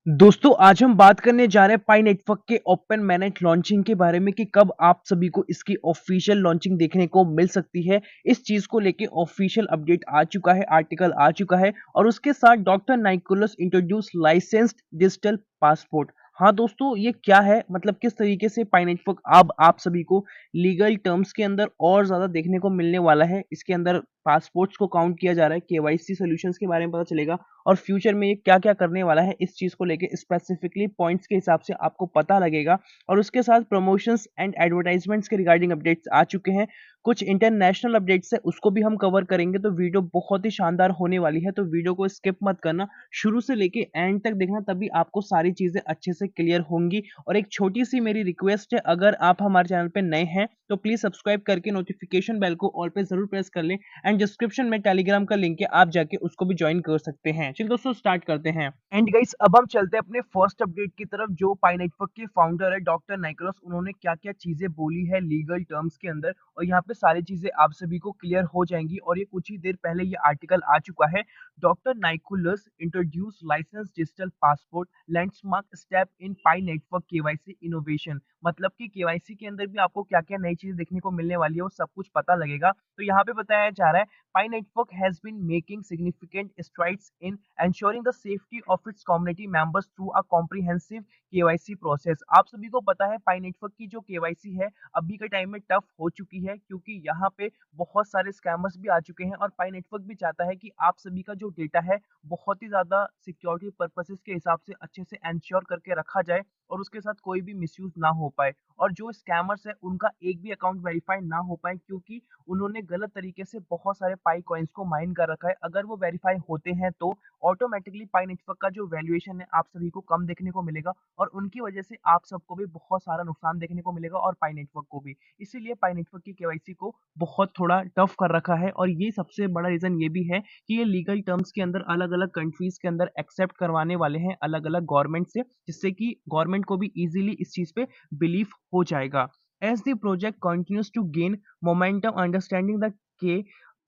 दोस्तों आज हम बात करने जा रहे हैं पाई नेटवर्क के ओपन मैनेट लॉन्चिंग के बारे में कि कब आप सभी को इसकी ऑफिशियल लॉन्चिंग देखने को मिल सकती है। इस चीज को लेके ऑफिशियल अपडेट आ चुका है, आर्टिकल आ चुका है और उसके साथ doctor Nicholas introduce licensed digital passport. हाँ दोस्तों, ये क्या है, मतलब किस तरीके से पाई नेटवर्क अब आप सभी को लीगल टर्म्स के अंदर और ज्यादा देखने को मिलने वाला है। इसके अंदर पासपोर्ट्स को काउंट किया जा रहा है, केवाईसी सॉल्यूशंस के बारे में पता चलेगा और फ्यूचर में ये क्या-क्या करने वाला है, इस चीज़ को लेके स्पेसिफिकली पॉइंट्स के हिसाब से आपको पता लगेगा। और उसके साथ प्रमोशंस एंड एडवर्टाइजमेंट्स के रिगार्डिंग अपडेट्स आ चुके हैं। कुछ इंटरनेशनल अपडेट्स है, उसको भी हम कवर करेंगे, तो वीडियो बहुत ही शानदार होने वाली है। तो वीडियो को स्किप मत करना, शुरू से लेके एंड तक देखना, तभी आपको सारी चीज़ें अच्छे से क्लियर होंगी। और एक छोटी-सी मेरी रिक्वेस्ट है, अगर आप हमारे चैनल पे नए हैं, तो प्लीज़ सब्सक्राइब करके नोटिफिकेशन बेल को ऑल पे ज़रूर प्रेस कर लें एंड डिस्क्रिप्शन में टेलीग्राम का लिंक है, आप जाके उसको भी ज्वाइन कर सकते हैं। चलिए दोस्तों स्टार्ट करते हैं। एंड गाइस अब हम चलते हैं अपने फर्स्ट अपडेट की तरफ। जो पाई नेटवर्क के फाउंडर है डॉक्टर नाइकोलस, उन्होंने क्या-क्या चीजें बोली है लीगल टर्म्स के अंदर, और यहाँ पे सारी चीजें आप सभी को क्लियर हो जाएंगी। और ये कुछ ही देर पहले ये आर्टिकल आ चुका है। Doctor Nicholas introduce license digital passport landmark step in Pi network KYC innovation. मतलब कि केवाईसी के अंदर भी आपको क्या-क्या नई चीजें देखने को मिलने वाली है, वो सब कुछ पता लगेगा। तो यहाँ पे बताया जा रहा है, Pi Network has been making significant strides in ensuring the safety of its community members through a comprehensive KYC process। आप सभी को पता है पाई नेटवर्क की जो केवाईसी है अभी के टाइम में टफ हो चुकी है, क्योंकि यहाँ पे बहुत सारे स्कैमर्स भी आ चुके हैं। और पाई नेटवर्क भी चाहता है कि आप सभी का जो डेटा है बहुत ही ज्यादा सिक्योरिटी पर्पसेस के हिसाब से अच्छे से एंश्योर करके रखा जाए और उसके साथ कोई भी मिसयूज ना हो पाए, और जो स्कैमर्स है उनका एक भी अकाउंट वेरीफाई ना हो पाए, क्योंकि उन्होंने गलत तरीके से बहुत सारे पाई कॉइन्स को माइन कर रखा है। अगर वो वेरीफाई होते हैं तो ऑटोमेटिकली पाई नेटवर्क का जो वैल्यूएशन है आप सभी को कम देखने को मिलेगा, और उनकी वजह से आप सबको भी बहुत सारा नुकसान देखने को मिलेगा और पाई नेटवर्क को भी। इसीलिए पाई नेटवर्क की केवाईसी को बहुत थोड़ा टफ कर रखा है, और ये सबसे बड़ा रीजन ये भी है कि ये लीगल टर्म्स के अंदर अलग अलग कंट्रीज के अंदर एक्सेप्ट करवाने वाले हैं अलग अलग गवर्नमेंट से, जिससे कि गवर्नमेंट को भी इजीली इस चीज पे बिलीव हो जाएगा। As the project continues to gain momentum, understanding the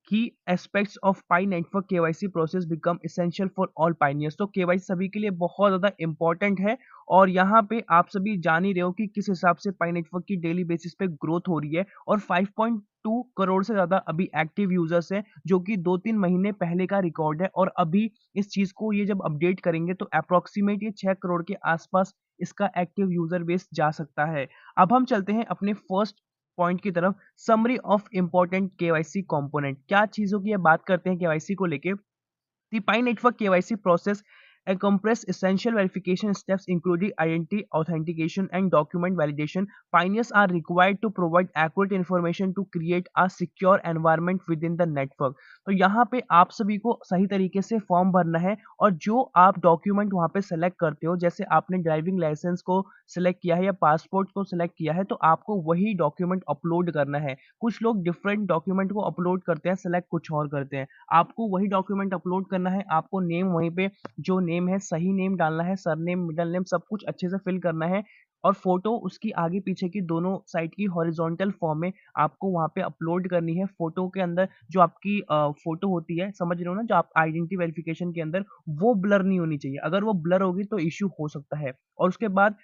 key aspects of Pi Network KYC process become essential for all pioneers। तो KYC सभी के लिए बहुत ज़्यादा इम्पोर्टेंट है, और यहाँ पे आप सभी जान ही रहे हो कि किस हिसाब से पाई नेटवर्क की डेली बेसिस पे ग्रोथ हो रही है। और 5.2 करोड़ से ज़्यादा अभी एक्टिव यूजर्स हैं, जो कि 2-3 महीने पहले का रिकॉर्ड है। और अभी इस चीज़ को ये जब अपडेट करेंगे तो अप्रॉक्सीमेट ये 6 करोड़ के आसपास इसका एक्टिव यूजर बेस जा सकता है। अब हम चलते हैं अपने फर्स्ट पॉइंट की तरफ, summary of important KYC component. क्या चीजों की ये बात करते हैं केवाईसी को लेके। The Pi Network KYC process encompasses essential verification steps including identity authentication and document validation. Pioneers are required to provide accurate information to create a secure environment within the network। तो यहाँ पे आप सभी को सही तरीके से फॉर्म भरना है, और जो आप डॉक्यूमेंट वहाँ पे सेलेक्ट करते हो, जैसे आपने ड्राइविंग लाइसेंस को सिलेक्ट किया है या पासपोर्ट को सिलेक्ट किया है, तो आपको वही डॉक्यूमेंट अपलोड करना है। कुछ लोग डिफरेंट डॉक्यूमेंट को अपलोड करते हैं, सेलेक्ट कुछ और करते हैं। आपको वही डॉक्यूमेंट अपलोड करना है। आपको नेम वहीं पे जो नेम है सही नेम डालना है, सरनेम, मिडल नेम सब कुछ अच्छे से फिल करना है, और फोटो उसकी आगे पीछे की दोनों साइड की हॉरिजॉन्टल फॉर्म में आपको वहाँ पे अपलोड करनी है। फोटो के अंदर जो आपकी फोटो होती है, समझ रहे हो ना, जो आप आइडेंटिटी वेरिफिकेशन के अंदर, वो ब्लर नहीं होनी चाहिए। अगर वो ब्लर होगी तो इश्यू हो सकता है। और उसके बाद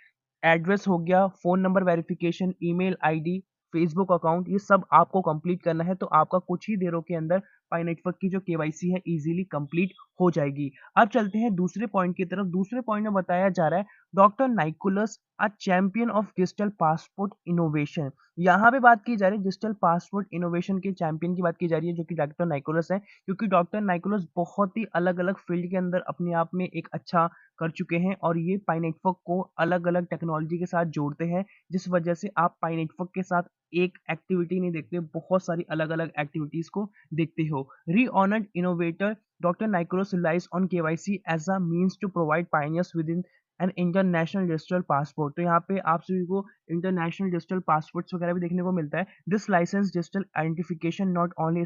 एड्रेस हो गया, phone number verification, email ID, Facebook account, ये सब आपको कंप्लीट करना है। तो आपका कुछ ही देरों के अंदर पाई नेटवर्क की जो केवाईसी है ईज़िली कंप्लीट हो जाएगी। अब चलते हैं दूसरे पॉइंट की तरफ। दूसरे पॉइंट में बताया जा रहा है, doctor Nicholas a champion of digital passport innovation. यहाँ पे बात की जा रही है डिजिटल पासपोर्ट इनोवेशन के चैंपियन की बात की जा रही है, जो कि डॉक्टर नाइकोलस है। क्योंकि डॉक्टर नाइकोलस बहुत ही अलग-अलग फ़ील्ड के अंदर अपने आप में एक अच्छा कर चुके हैं, और ये पाई नेटवर्क को अलग-अलग टेक्नोलॉजी के साथ जोड़ते हैं, जिस वजह से आप पाई नेटवर्क के साथ एक एक्टिविटी नहीं देखते, बहुत सारी अलग-अलग एक्टिविटीज़ को देखते हो। Re-honored innovator Dr. Nicholas relies on KYC as a means to provide pioneers within an international digital passport। तो यहाँ पे आप सभी को इंटरनेशनल डिजिटल पासपोर्ट्स वगैरह भी देखने को मिलता है। This license digital identification not only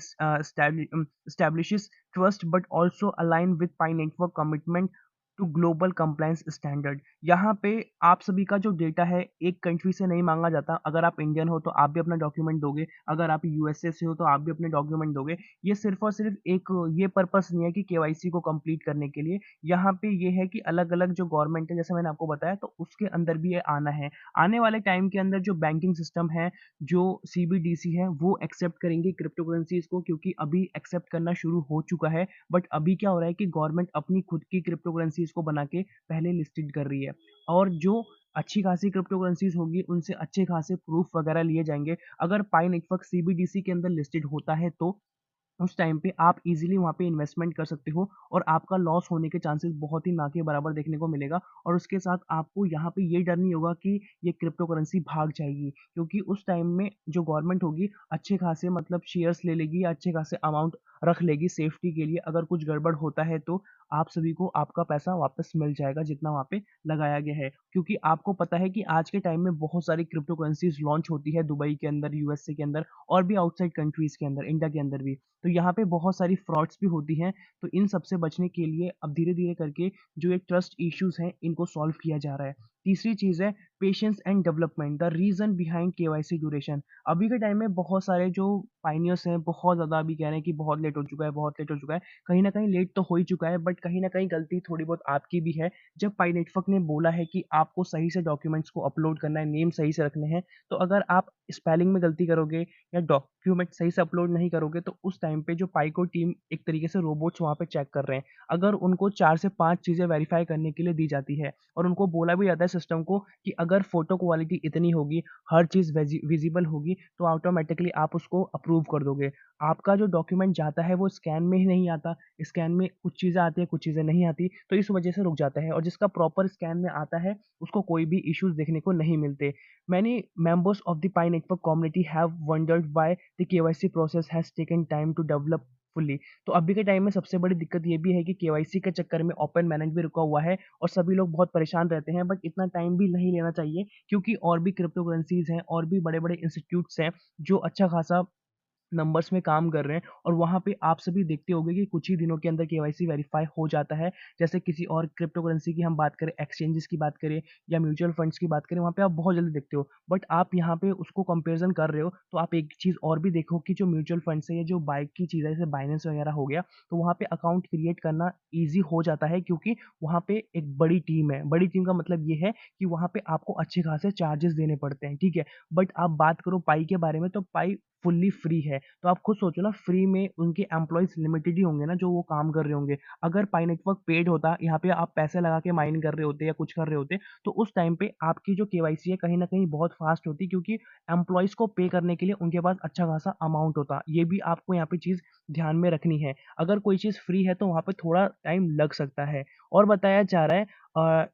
establishes trust but also align with Pi Network commitment to global compliance standard. यहाँ पे आप सभी का जो डेटा है एक कंट्री से नहीं माँगा जाता। अगर आप इंडियन हो तो आप भी अपना डॉक्यूमेंट दोगे, अगर आप यूएसए से हो तो आप भी अपने डॉक्यूमेंट दोगे। ये सिर्फ़ और सिर्फ़ एक ये पर्पस नहीं है कि केवाईसी को कंप्लीट करने के लिए। यहाँ पे ये है कि अलग-अलग जो गवर्नमेंट है जैसे मैंने आपको बताया तो उसके अंदर भी ये आना है। आने वाले टाइम के अंदर जो बैंकिंग सिस्टम है, जो सीबीडीसी है वो एक्सेप्ट करेंगे क्रिप्टो करेंसीज़ को, क्योंकि अभी एक्सेप्ट करना शुरू हो चुका है। बट अभी क्या हो रहा है कि गवर्नमेंट अपनी खुद की क्रिप्टो करेंसीज़ को बना के पहले लिस्टेड कर रही है, और जो अच्छी खासी क्रिप्टो करेंसीज़ होगी उनसे अच्छे खासे प्रूफ वगैरह लिए जाएँगे। अगर पाई नेटवर्क सीबीडीसी के अंदर लिस्टेड होता है तो उस टाइम पे आप ईज़िली वहाँ पे इन्वेस्टमेंट कर सकते हो, और आपका लॉस होने के चांसेस बहुत ही ना के बराबर देखने को मिलेगा। और उसके साथ आपको यहाँ पे ये डर नहीं होगा कि ये क्रिप्टो करेंसी भाग जाएगी, क्योंकि उस टाइम में जो गवर्नमेंट होगी अच्छे खासे मतलब शेयर्स ले लेगी या अच्छे खासे अमाउंट रख लेगी सेफ्टी के लिए। अगर कुछ गड़बड़ होता है तो आप सभी को आपका पैसा वापस मिल जाएगा जितना वहाँ पे लगाया गया है। क्योंकि आपको पता है कि आज के टाइम में बहुत सारी क्रिप्टो करेंसीज़ लॉन्च होती है दुबई के अंदर, यूएसए के अंदर और भी आउटसाइड कंट्रीज़ के अंदर, इंडिया के अंदर भी। तो यहाँ पे बहुत सारी फ्रॉड्स भी होती हैं, तो इन सब से बचने के लिए अब धीरे-धीरे करके जो ये ट्रस्ट इश्यूज़ हैं, इनको सॉल्व किया जा रहा है। तीसरी चीज़ है patience and development, the reason behind KYC duration. अभी के टाइम में बहुत सारे जो पायनियर्स हैं, बहुत ज़्यादा अभी कह रहे हैं कि बहुत लेट हो चुका है, बहुत लेट हो चुका है। कहीं न कहीं लेट तो हो ही चुका है, बट कहीं न कहीं गलती थोड़ी बहुत आपकी भी है। जब पाई नेटवर्क ने बोला है कि आपको सही से डॉक्यूमेंट्स को अपलोड करना है, नेम सही से रखने हैं, तो अगर आप स्पेलिंग में गलती करोगे या डॉक्यूमेंट सही से अपलोड नहीं करोगे तो उस टाइम पे जो पाइको टीम एक तरीके से रोबोट्स वहाँ पे चेक कर रहे हैं। अगर उनको 4 से 5 चीज़ें वेरीफ़ाई करने के लिए दी जाती है और उनको बोला भी जाता है सिस्टम को कि अगर फ़ोटो क्वालिटी इतनी होगी, हर चीज़ विज़िबल होगी तो ऑटोमैटिकली आप उसको अप्रूव कर दोगे। आपका जो डॉक्यूमेंट जाता है वो स्कैन में ही नहीं आता, स्कैन में कुछ चीज़ें आती हैं, कुछ चीज़ें नहीं आती, तो इस वजह से रुक जाता है, और जिसका प्रॉपर स्कैन में आता है उसको कोई भी इश्यूज़ देखने को नहीं मिलते। Many members of the Pi Network community have wondered why the KYC process has taken time to develop fully। तो अभी के टाइम में सबसे बड़ी दिक्कत ये भी है कि केवाईसी के चक्कर में ओपन मैनेज भी रुका हुआ है और सभी लोग बहुत परेशान रहते हैं, बट इतना टाइम भी नहीं लेना चाहिए, क्योंकि और भी क्रिप्टो करेंसीज हैं और भी बड़े-बड़े इंस्टीट्यूट्स हैं जो अच्छा खासा नंबर्स में काम कर रहे हैं, और वहाँ पे आप सभी देखते होंगे कि कुछ ही दिनों के अंदर केवाईसी वेरीफाई हो जाता है। जैसे किसी और क्रिप्टो करेंसी की हम बात करें, एक्सचेंजेस की बात करें या म्यूचुअल फंड्स की बात करें, वहाँ पे आप बहुत जल्दी देखते हो। बट आप यहाँ पे उसको कंपैरिज़न कर रहे हो, तो आप एक चीज़ और भी देखो कि जो म्यूचुअल फंड्स है या जो बाइक की चीज़ है जैसे बाइनेंस वगैरह हो गया, तो वहाँ पे अकाउंट क्रिएट करना ईज़ी हो जाता है, क्योंकि वहाँ पे एक बड़ी टीम है। बड़ी टीम का मतलब ये है कि वहाँ पे आपको अच्छे खासे चार्जेस देने पड़ते हैं, ठीक है? बट आप बात करो पाई के बारे में, तो पाई फुल्ली फ्री है। तो आप खुद सोचो ना, फ्री में उनके एम्प्लॉइज़ लिमिटेड ही होंगे ना जो वो काम कर रहे होंगे। अगर पाई नेटवर्क पेड होता, यहाँ पे आप पैसे लगा के माइन कर रहे होते या कुछ कर रहे होते, तो उस टाइम पे आपकी जो केवाईसी है कहीं न कहीं बहुत फ़ास्ट होती, क्योंकि एम्प्लॉइज़ को पे करने के लिए उनके पास अच्छा खासा अमाउंट होता। ये भी आपको यहाँ पे चीज़ ध्यान में रखनी है। अगर कोई चीज़ फ्री है तो वहाँ पे थोड़ा टाइम लग सकता है। और बताया जा रहा है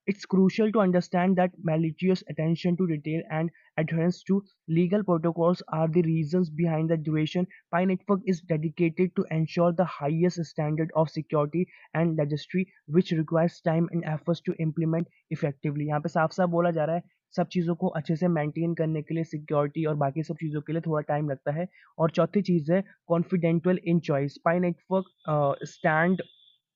it's crucial to understand that malicious attention to detail and adherence to legal protocols are the reasons behind the duration. Pi Network is dedicated to ensure the highest standard of security and registry, which requires time and efforts to implement effectively। यहाँ पे साफ-साफ बोला जा रहा है, सब चीज़ों को अच्छे से मेंटेन करने के लिए सिक्योरिटी और बाकी सब चीज़ों के लिए थोड़ा टाइम लगता है। और चौथी चीज़ है कॉन्फिडेंशियल इन चॉइस। पाई नेटवर्क स्टैंड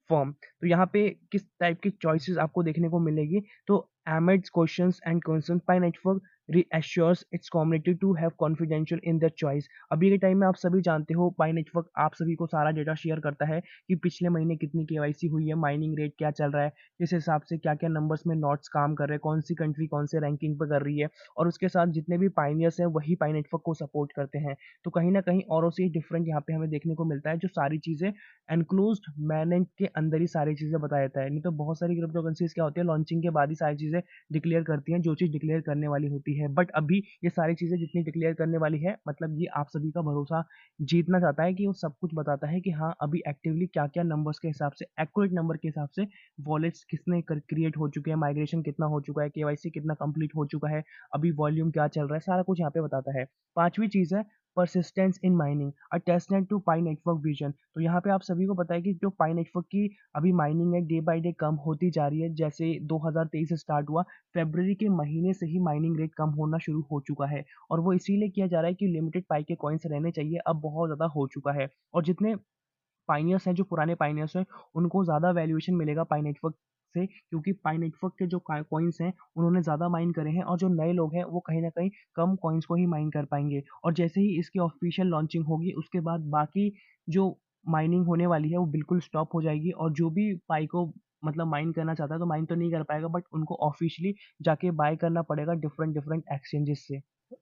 फर्म। तो यहाँ पे किस टाइप की चॉइसेस आपको देखने को मिलेगी, तो amidst questions and concerns Pi network reassures its community to have confidential in their choice. अभी के टाइम में आप सभी जानते हो पाई नेटवर्क आप सभी को सारा डेटा शेयर करता है कि पिछले महीने कितनी केवाईसी हुई है, माइनिंग रेट क्या चल रहा है, किस हिसाब से क्या-क्या नंबर्स में नोट्स काम कर रहे हैं, कौन सी कंट्री कौन से रैंकिंग पे कर रही है, और उसके साथ जितने भी पायनियर्स हैं वही पाई नेटवर्क को सपोर्ट करते हैं। तो कहीं न कहीं औरों से डिफरेंट यहाँ पे हमें देखने को मिलता है, जो सारी चीज़ें एनक्लोज्ड मैनेज के अंदर ही सारी चीज़ें बताया जाता है। नहीं तो बहुत सारी क्रिप्टो करेंसीज़ क्या होती है, लॉन्चिंग के बाद ही सारी चीज़ें डिक्लेयर करती हैं, जो चीज़ डिक्लेयर करने वाली होती है। बट अभी ये सारी चीज़ें जितनी डिक्लेयर करने वाली है, मतलब ये आप सभी का भरोसा जीतना चाहता है कि वो सब कुछ बताता है कि हाँ, अभी एक्टिवली क्या-क्या नंबर्स के हिसाब से, एक्यूरेट नंबर के हिसाब से वॉलेट्स किसने कर क्रिएट हो चुके हैं, माइग्रेशन कितना हो चुका है, केवाईसी कितना कंप्लीट हो चुका है, अभी वॉल्यूम क्या चल रहा है, सारा कुछ यहाँ पे बताता है। 5वीं चीज़ है persistence in mining, a testnet to Pi Network vision. तो यहाँ पे आप सभी को पता है कि जो पाई नेटवर्क की अभी माइनिंग है डे बाय डे कम होती जा रही है। जैसे 2023 से स्टार्ट हुआ, फ़रवरी के महीने से ही माइनिंग रेट कम होना शुरू हो चुका है, और वो इसीलिए किया जा रहा है कि लिमिटेड पाई के कॉइन्स रहने चाहिए, अब बहुत ज़्यादा हो चुका है। और जितने पायनियर्स हैं, जो पुराने पायनियर्स हैं, उनको ज़्यादा वैल्यूएशन मिलेगा पाई नेटवर्क से, क्योंकि पाई नेटवर्क के जो कॉइन्स हैं उन्होंने ज़्यादा माइन करे हैं और जो नए लोग हैं वो कहीं न कहीं कम कॉइन्स को ही माइन कर पाएँगे। और जैसे ही इसकी ऑफ़िशियल लॉन्चिंग होगी उसके बाद बाकी जो माइनिंग होने वाली है वो बिल्कुल स्टॉप हो जाएगी और जो भी पाई को मतलब माइन करना चाहता है तो माइन तो नहीं कर पाएगा, बट उनको ऑफ़िशियली जाके बाय करना पड़ेगा डिफरेंट डिफरेंट एक्सचेंजेस से।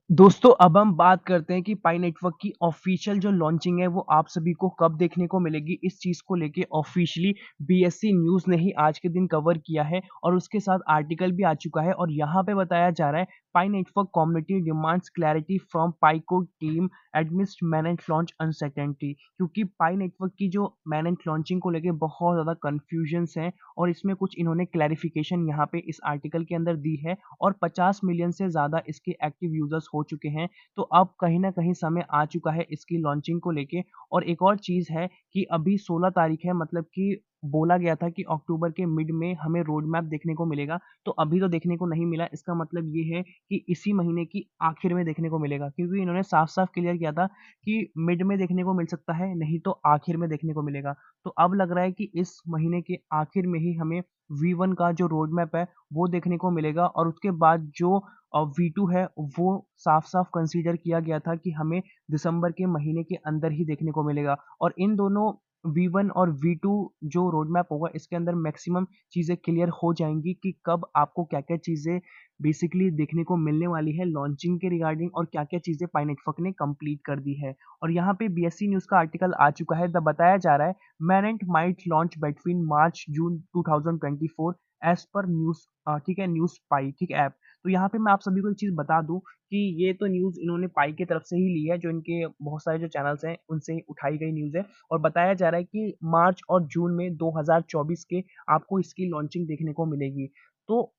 दोस्तों, अब हम बात करते हैं कि पाई नेटवर्क की ऑफ़िशियल जो लॉन्चिंग है वो आप सभी को कब देखने को मिलेगी। इस चीज़ को लेके ऑफ़िशियली बीएससी न्यूज़ ने ही आज के दिन कवर किया है और उसके साथ आर्टिकल भी आ चुका है और यहाँ पे बताया जा रहा है, Pi network community demands clarity from पाईको team amidst manage launch uncertainty. क्योंकि पाई नेटवर्क की जो मैनेज लॉन्चिंग को लेके बहुत ज़्यादा कन्फ्यूजन्स हैं और इसमें कुछ इन्होंने क्लैरिफिकेशन यहाँ पे इस आर्टिकल के अंदर दी है और 50 मिलियन से ज़्यादा इसके एक्टिव यूज़र्स हो चुके हैं। तो अब कहीं न कहीं समय आ चुका है इसकी लॉन्चिंग को लेके। और एक और चीज़ है कि अभी 16 तारीख है, मतलब कि बोला गया था कि अक्टूबर के मिड में हमें रोड मैप देखने को मिलेगा, तो अभी तो देखने को नहीं मिला। इसका मतलब ये है कि इसी महीने की आखिर में देखने को मिलेगा, क्योंकि इन्होंने साफ-साफ क्लियर किया था कि मिड में देखने को मिल सकता है, नहीं तो आखिर में देखने को मिलेगा। तो अब लग रहा है कि इस महीने के आखिर में ही हमें V1 का जो रोड मैप है वो देखने को मिलेगा और उसके बाद जो V2 है वो साफ-साफ कंसीडर किया गया था कि हमें दिसंबर के महीने के अंदर ही देखने को मिलेगा। और इन दोनों V1 और V2 जो रोड मैप होगा इसके अंदर मैक्सिमम चीज़ें क्लियर हो जाएँगी कि कब आपको क्या-क्या चीज़ें बेसिकली देखने को मिलने वाली है लॉन्चिंग के रिगार्डिंग और क्या-क्या चीज़ें पाई नेटवर्क ने कंप्लीट कर दी है। और यहाँ पे बीएससी न्यूज़ का आर्टिकल आ चुका है, बताया जा रहा है मैनेंट माइट लॉन्च बिटवीन मार्च जून 2024 एज़ पर न्यूज़ ठीक है, न्यूज़ पाई, ठीक है, ऐप। तो यहाँ पे मैं आप सभी को एक चीज़ बता दूँ कि ये तो न्यूज़ इन्होंने पाई की तरफ से ही ली है, जो इनके बहुत सारे जो चैनल्स हैं उनसे ही उठाई गई न्यूज़ है और बताया जा रहा है कि मार्च और जून में 2024 के आपको इसकी लॉन्चिंग देखने को मिलेगी। तो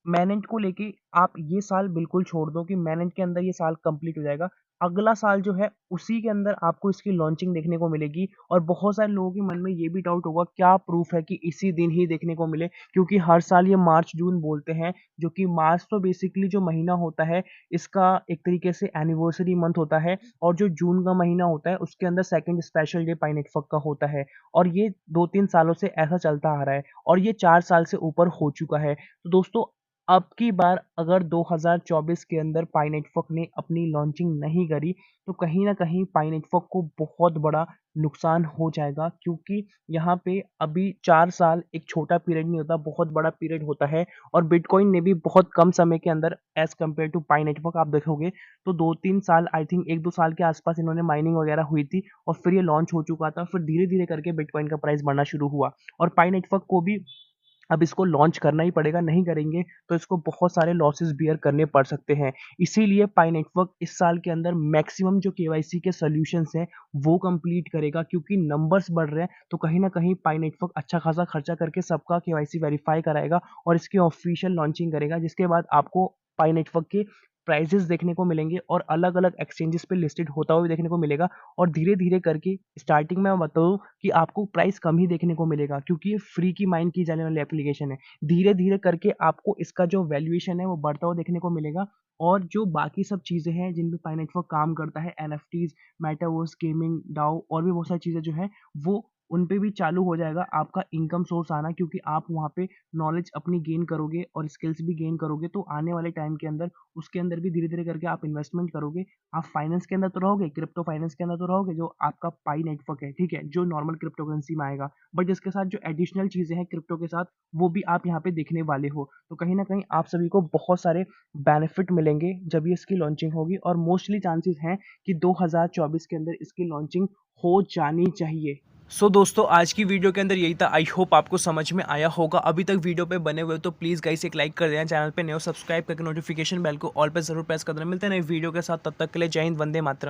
मैनेंट को लेके आप ये साल बिल्कुल छोड़ दो कि मैनेंट के अंदर ये साल कंप्लीट हो जाएगा। अगला साल जो है उसी के अंदर आपको इसकी लॉन्चिंग देखने को मिलेगी और बहुत सारे लोगों के मन में ये भी डाउट होगा क्या प्रूफ है कि इसी दिन ही देखने को मिले, क्योंकि हर साल ये मार्च जून बोलते हैं, जो कि मार्च तो बेसिकली जो महीना होता है इसका एक तरीके से एनिवर्सरी मंथ होता है और जो जून का महीना होता है उसके अंदर सेकंड स्पेशल डे पाई नेटवर्क का होता है और ये 2-3 सालों से ऐसा चलता आ रहा है और ये 4 साल से ऊपर हो चुका है। तो दोस्तों, अब की बार अगर 2024 के अंदर पाई नेटवर्क ने अपनी लॉन्चिंग नहीं करी, तो कहीं न कहीं पाई नेटवर्क को बहुत बड़ा नुकसान हो जाएगा, क्योंकि यहाँ पे अभी 4 साल एक छोटा पीरियड नहीं होता, बहुत बड़ा पीरियड होता है और बिटकॉइन ने भी बहुत कम समय के अंदर as compared to Pi Network आप देखोगे, तो 2-3 साल आई थिंक 1-2 साल के आसपास इन्होंने माइनिंग वगैरह हुई थी और फिर ये लॉन्च हो चुका था। फिर धीरे-धीरे करके बिटकॉइन का प्राइस बढ़ना शुरू हुआ और पाई नेटवर्क को भी अब इसको लॉन्च करना ही पड़ेगा, नहीं करेंगे तो इसको बहुत सारे लॉसेस बियर करने पड़ सकते हैं। इसीलिए पाई नेटवर्क इस साल के अंदर मैक्सिमम जो केवाईसी के सॉल्यूशंस हैं, वो कंप्लीट करेगा, क्योंकि नंबर्स बढ़ रहे हैं, तो कहीं न कहीं पाई नेटवर्क अच्छा खासा खर्चा करके सबका केवाईसी वेरीफाई कराएगा और इसकी ऑफिशियल लॉन्चिंग करेगा, जिसके बाद आपको पाई नेटवर्क के प्राइजेज़ देखने को मिलेंगे और अलग-अलग एक्सचेंजेस पे लिस्टेड होता हुआ भी देखने को मिलेगा और धीरे-धीरे करके स्टार्टिंग में मैं बताऊँ कि आपको प्राइस कम ही देखने को मिलेगा, क्योंकि ये फ्री की माइन की जाने वाली एप्लीकेशन है। धीरे-धीरे करके आपको इसका जो वैल्यूएशन है वो बढ़ता हुआ देखने को मिलेगा और जो बाकी सब चीज़ें हैं जिन पे पाई नेटवर्क काम करता है, एनएफटीज़, मेटावर्स, गेमिंग, डाओ और भी बहुत सारी चीज़ें जो हैं वो उन पे भी चालू हो जाएगा आपका इनकम सोर्स आना, क्योंकि आप वहाँ पे नॉलेज अपनी गेन करोगे और स्किल्स भी गेन करोगे, तो आने वाले टाइम के अंदर उसके अंदर भी धीरे-धीरे करके आप इन्वेस्टमेंट करोगे। आप फाइनेंस के अंदर तो रहोगे, क्रिप्टो फाइनेंस के अंदर तो रहोगे, जो आपका पाई नेटवर्क है, ठीक है? जो नॉर्मल क्रिप्टो करेंसी में आएगा। बट इसके साथ जो एडिशनल चीज़ें हैं क्रिप्टो के साथ, वो भी आप यहाँ पे देखने वाले हो। तो कहीं न कहीं आप सभी को बहुत सारे बेनिफिट मिलेंगे जब ये इसकी लॉन्चिंग होगी और मोस्टली चांसेस हैं कि 2024 के अंदर इसकी लॉन्चिंग हो जानी चाहिए। दोस्तों, आज की वीडियो के अंदर यही था। आई होप आपको समझ में आया होगा। अभी तक वीडियो पे बने हुए तो प्लीज़ गाइस एक लाइक कर देना, चैनल पे नए हो सब्सक्राइब करके नोटिफिकेशन बेल को ऑल पे ज़रूर प्रेस कर देना। मिलते हैं नई वीडियो के साथ, तब तक के लिए जय हिंद, वंदे मातरम।